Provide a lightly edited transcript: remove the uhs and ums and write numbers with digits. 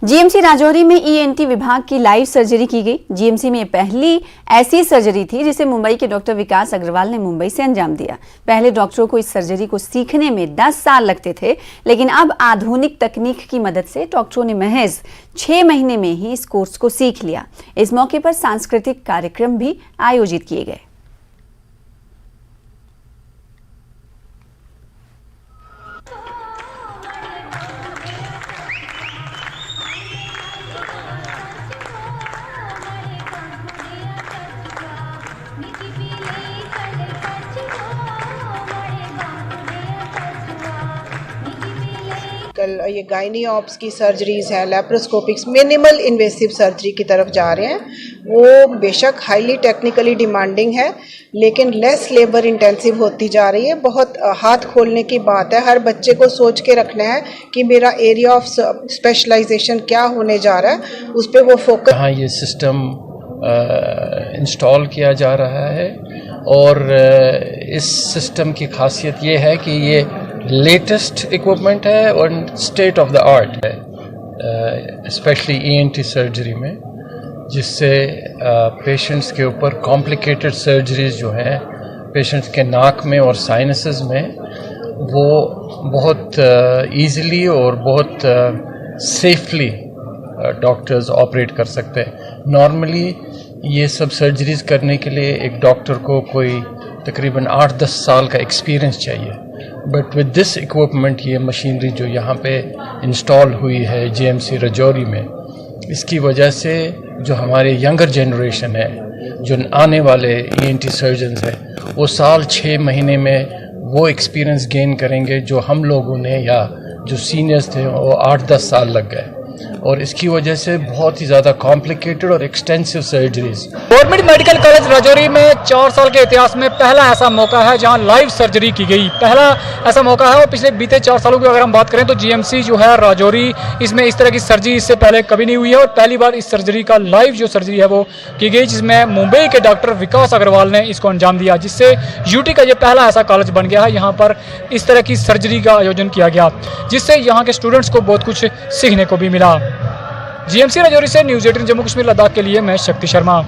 GMC Rajouri में ENT विभाग की लाइव सर्जरी की गई। जीएमसी में पहली ऐसी सर्जरी थी जिसे मुंबई के डॉक्टर विकास अग्रवाल ने मुंबई से अंजाम दिया। पहले डॉक्टरों को इस सर्जरी को सीखने में 10 साल लगते थे, लेकिन अब आधुनिक तकनीक की मदद से डॉक्टरों ने महज 6 महीने में ही इस कोर्स को सीख लिया। इस मौके पर सांस्कृतिक कार्यक्रम भी आयोजित किए गए। कल ये गायनी ऑप्स की सर्जरीज हैं, लेप्रोस्कोपिक्स, मिनिमल इन्वेसिव सर्जरी की तरफ जा रहे हैं। वो बेशक हाईली टेक्निकली डिमांडिंग है, लेकिन लेस लेबर इंटेंसिव होती जा रही है। बहुत हाथ खोलने की बात है। हर बच्चे को सोच के रखना है कि मेरा एरिया ऑफ स्पेशलाइजेशन क्या होने जा रहा है, उस पर वो फोकस। हाँ, ये सिस्टम इंस्टॉल किया जा रहा है और इस सिस्टम की खासियत ये है कि ये लेटेस्ट इक्विपमेंट है और स्टेट ऑफ द आर्ट है, स्पेशली ईएनटी सर्जरी में, जिससे पेशेंट्स के ऊपर कॉम्प्लिकेटेड सर्जरीज जो हैं पेशेंट्स के नाक में और साइनसेस में, वो बहुत ईज़िली और बहुत सेफली डॉक्टर्स ऑपरेट कर सकते हैं। नॉर्मली ये सब सर्जरीज करने के लिए एक डॉक्टर को कोई तकरीबन 8-10 साल का एक्सपीरियंस चाहिए, बट विद दिस इक्विपमेंट, ये मशीनरी जो यहाँ पे इंस्टॉल हुई है जीएमसी राजौरी में, इसकी वजह से जो हमारे यंगर जनरेशन है, जो आने वाले ईएनटी सर्जन्स हैं, वो साल 6 महीने में वो एक्सपीरियंस गेन करेंगे जो हम लोगों ने, या जो सीनियर्स थे, वो 8-10 साल लग गए। और इसकी वजह से बहुत ही ज़्यादा कॉम्प्लिकेटेड और extensive surgeries. Government medical college Rajouri में 4 साल के इतिहास में पहला ऐसा मौका है जहां लाइव सर्जरी की गई। पहला ऐसा मौका है, और पिछले बीते 4 सालों की अगर हम बात करें तो जीएमसी जो है राजौरी, इसमें इस तरह की सर्जरी इससे पहले कभी नहीं हुई है और पहली बार इस सर्जरी का लाइव जो सर्जरी है वो की गई, जिसमें मुंबई के डॉक्टर विकास अग्रवाल ने इसको अंजाम दिया, जिससे यूटी का ये पहला ऐसा कॉलेज बन गया है यहाँ पर इस तरह की सर्जरी का आयोजन किया गया, जिससे यहाँ के स्टूडेंट्स को बहुत कुछ सीखने को भी मिला। जीएमसी राजौरी से न्यूज़ 18 जम्मू कश्मीर लद्दाख के लिए मैं शक्ति शर्मा।